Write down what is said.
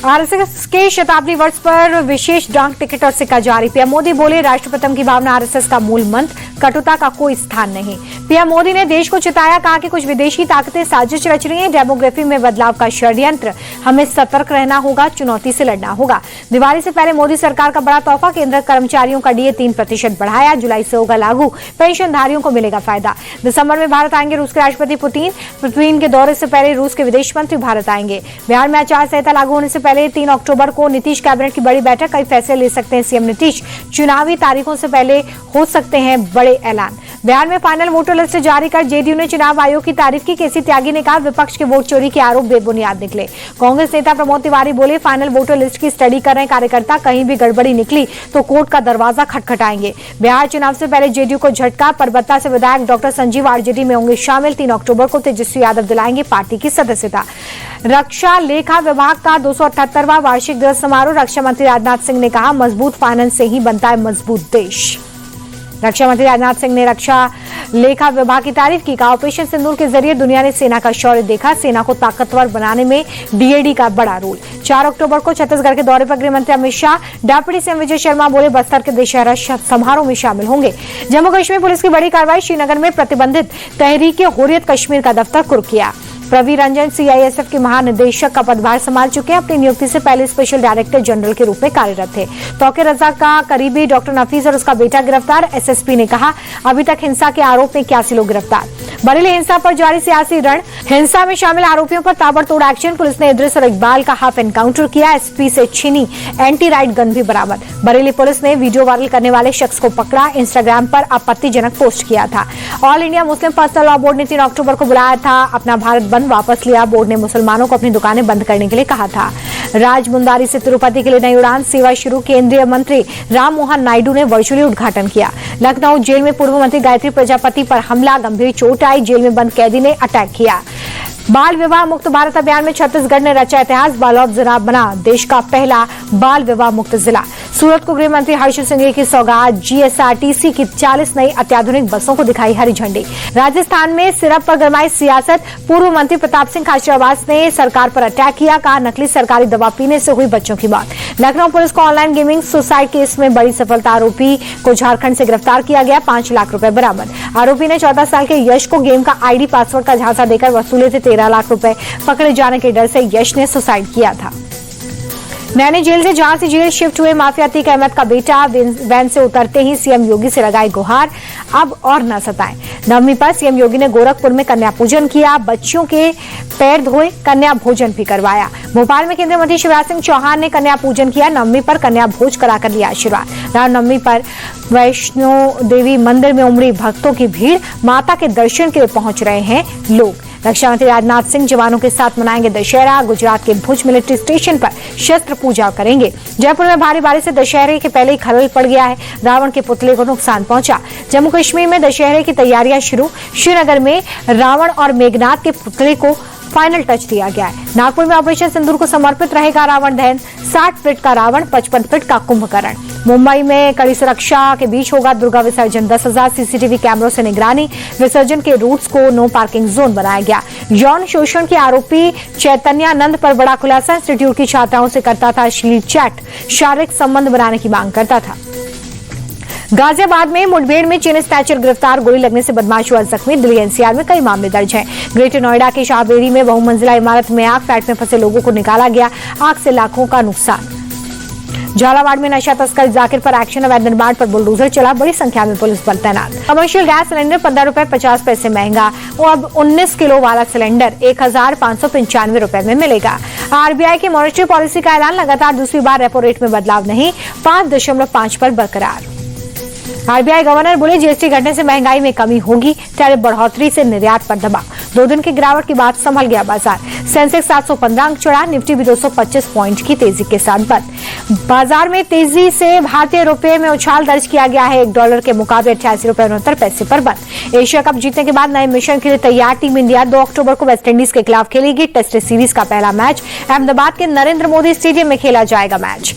RSS के शताब्दी वर्ष पर विशेष डाक टिकट और सिक्का जारी। पीएम मोदी बोले, राष्ट्रप्रथम की भावना आरएसएस का मूल मंत्र, कटुता का कोई स्थान नहीं। पीएम मोदी ने देश को चिताया, कहा कि कुछ विदेशी ताकतें साजिश रच रही हैं, डेमोग्राफी में बदलाव का षड्यंत्र, हमें सतर्क रहना होगा, चुनौती से लड़ना होगा। दिवाली से पहले मोदी सरकार का बड़ा तोहफा, केंद्र कर्मचारियों का डीए 3% बढ़ाया, जुलाई से होगा लागू, पेंशनधारियों को मिलेगा फायदा। दिसंबर में भारत आएंगे रूस के राष्ट्रपति पुतिन के दौरे से पहले रूस के विदेश मंत्री भारत आएंगे। बिहार में आचार संहिता लागू होने से पहले 3 अक्टूबर को नीतीश कैबिनेट की बड़ी बैठक, कई फैसले ले सकते हैं सीएम नीतीश, चुनावी तारीखों से पहले हो सकते हैं बड़े ऐलान। बिहार में फाइनल वोटर लिस्ट जारी कर जेडीयू ने चुनाव आयोग की तारीफ की। केसी त्यागी ने कहा, विपक्ष के वोट चोरी के आरोप बेबुनियाद निकले। कांग्रेस नेता प्रमोद तिवारी बोले, फाइनल वोटर लिस्ट की स्टडी कर रहे कार्यकर्ता, कहीं भी गड़बड़ी निकली तो कोर्ट का दरवाजा खटखटाएंगे। बिहार चुनाव से पहले जेडीयू को झटका, परबत्ता से विधायक डॉक्टर संजीव आरजेडी में होंगे शामिल। 3 अक्टूबर को तेजस्वी यादव दिलाएंगे पार्टी की सदस्यता। रक्षा लेखा विभाग का 278वां वार्षिक दिवस समारोह, रक्षा मंत्री राजनाथ सिंह ने कहा, मजबूत फाइनेंस से ही बनता है मजबूत देश। रक्षा मंत्री राजनाथ सिंह ने रक्षा लेखा विभाग की तारीफ की, कहा, ऑपरेशन सिंदूर के जरिए दुनिया ने सेना का शौर्य देखा, सेना को ताकतवर बनाने में डीएडी का बड़ा रोल। 4 अक्टूबर को छत्तीसगढ़ के दौरे पर गृह मंत्री अमित शाह, डिप्टी सीएम विजय शर्मा बोले, बस्तर के दशहरा समारोह में शामिल होंगे। जम्मू कश्मीर पुलिस की बड़ी कार्रवाई, श्रीनगर में प्रतिबंधित तहरीक हुर्रियत कश्मीर का दफ्तर कुर्क किया। प्रवीर रंजन सीआईएसएफ के महानिदेशक का पदभार संभाल चुके हैं, अपनी नियुक्ति से पहले स्पेशल डायरेक्टर जनरल के रूप में कार्यरत थे। तौकीर रज़ा का करीबी डॉक्टर नफीस और उसका बेटा गिरफ्तार, एसएसपी ने कहा, अभी तक हिंसा के आरोप में 81 लोग गिरफ्तार। बरेली हिंसा पर जारी सियासी रण, हिंसा में शामिल आरोपियों पर ताबड़तोड़ एक्शन, पुलिस ने इद्रिस और इकबाल का हाफ एनकाउंटर किया, एसपी से छीनी एंटी राइट गन भी बरामद। बरेली पुलिस ने वीडियो वायरल करने वाले शख्स को पकड़ा, इंस्टाग्राम पर आपत्तिजनक पोस्ट किया था। All India Muslim personal law board ने 3 अक्टूबर को बुलाया था, अपना भारत बंद वापस लिया। बोर्ड ने मुसलमानों को अपनी दुकानें बंद करने के लिए कहा था। राजमुंदारी से तिरुपति के लिए नई उड़ान सेवा शुरू, केंद्रीय मंत्री राम मोहन नायडू ने वर्चुअली उद्घाटन किया। लखनऊ जेल में पूर्व मंत्री गायत्री प्रजापति पर हमला, गंभीर चोट आई, जेल में बंद कैदी ने अटैक किया। बाल विवाह मुक्त भारत अभियान में छत्तीसगढ़ ने रचा इतिहास, बालोद जिला बना देश का पहला बाल विवाह मुक्त जिला। सूरत को गृह मंत्री हर्ष सिंघवी की सौगात, जीएसआरटीसी की 40 नई अत्याधुनिक बसों को दिखाई हरी झंडी। राजस्थान में सिरप पर गरमाई सियासत, पूर्व मंत्री प्रताप सिंह खाचरियावास ने सरकार पर अटैक किया, कहा, नकली सरकारी दवा पीने से हुई बच्चों की मौत। लखनऊ पुलिस को ऑनलाइन गेमिंग सुसाइड केस में बड़ी सफलता, आरोपी को झारखंड से गिरफ्तार किया गया, 5 लाख रुपए बरामद। आरोपी ने 14 साल के यश को गेम का आईडी पासवर्ड का झांसा देकर वसूले थे 13 लाख रुपए। पकड़े जाने के डर से यश ने सुसाइड किया था। नैनी जेल से झांसी जेल शिफ्ट हुए माफिया अतीक अहमद का बेटा, वैन से उतरते ही सीएम योगी से लगाई गुहार, अब और न सताएं। नवमी पर सीएम योगी ने गोरखपुर में कन्या पूजन किया, बच्चियों के पैर धोए, कन्या भोजन भी करवाया। भोपाल में केंद्रीय मंत्री शिवराज सिंह चौहान ने कन्या पूजन किया, नवमी पर कन्या भोज कराकर लिया आशीर्वाद। रामनवमी पर वैष्णो देवी मंदिर में उमड़ी भक्तों की भीड़, माता के दर्शन के लिए पहुंच रहे हैं लोग। रक्षा मंत्री राजनाथ सिंह जवानों के साथ मनाएंगे दशहरा, गुजरात के भुज मिलिट्री स्टेशन पर शस्त्र पूजा करेंगे। जयपुर में भारी बारिश से दशहरे के पहले ही खलल पड़ गया है, रावण के पुतले को नुकसान पहुंचा। जम्मू कश्मीर में दशहरे की तैयारियां शुरू, श्रीनगर में रावण और मेघनाथ के पुतले को फाइनल टच दिया गया है। नागपुर में ऑपरेशन सिंदूर को समर्पित रहेगा रावण दहन, 60 फीट का रावण, 55 फीट का कुंभकर्ण। मुंबई में कड़ी सुरक्षा के बीच होगा दुर्गा विसर्जन, 10,000 सीसीटीवी कैमरों से निगरानी, विसर्जन के रूट्स को नो पार्किंग जोन बनाया गया। यौन शोषण के आरोपी चैतन्यानंद पर बड़ा खुलासा, इंस्टीट्यूट की छात्राओं से करता था अश्लील चैट, शारीरिक संबंध बनाने की मांग करता था। गाजियाबाद में मुठभेड़ में चेन स्नैचर गिरफ्तार, गोली लगने से बदमाश हुआ जख्मी, दिल्ली एनसीआर में कई मामले दर्ज हैं। ग्रेटर नोएडा के शाहबेरी में बहुमंजिला इमारत में आग, फ्लैट में फंसे लोगों को निकाला गया, आग से लाखों का नुकसान। झालावाड़ में नशा तस्कर जाकिर पर एक्शन, अवैध निर्माण पर बुलडोजर चला, बड़ी संख्या में पुलिस बल तैनात। कमर्शियल गैस सिलेंडर 15 रुपए 50 पैसे महंगा, वो अब 19 किलो वाला सिलेंडर 1595 रुपए में मिलेगा। आरबीआई की मॉनेटरी पॉलिसी का ऐलान, लगातार दूसरी बार रेपो रेट में बदलाव नहीं, 5.5 पर बरकरार। आरबीआई गवर्नर बोले, जीएसटी घटने से महंगाई में कमी होगी, टैरिफ बढ़ोतरी से निर्यात पर दबाव। 2 दिन की गिरावट के बाद संभल गया बाजार, सेंसेक्स 715 अंक चढ़ा, निफ्टी भी 225 पॉइंट की तेजी के साथ बंद। बाजार में तेजी से भारतीय रुपए में उछाल दर्ज किया गया है, $1 के मुकाबले 88 रुपए 69 पैसे पर बंद। एशिया कप जीतने के बाद नए मिशन के लिए तैयार टीम इंडिया 2 अक्टूबर को वेस्टइंडीज के खिलाफ खेलेगी। टेस्ट सीरीज का पहला मैच अहमदाबाद के नरेंद्र मोदी स्टेडियम में खेला जाएगा। मैच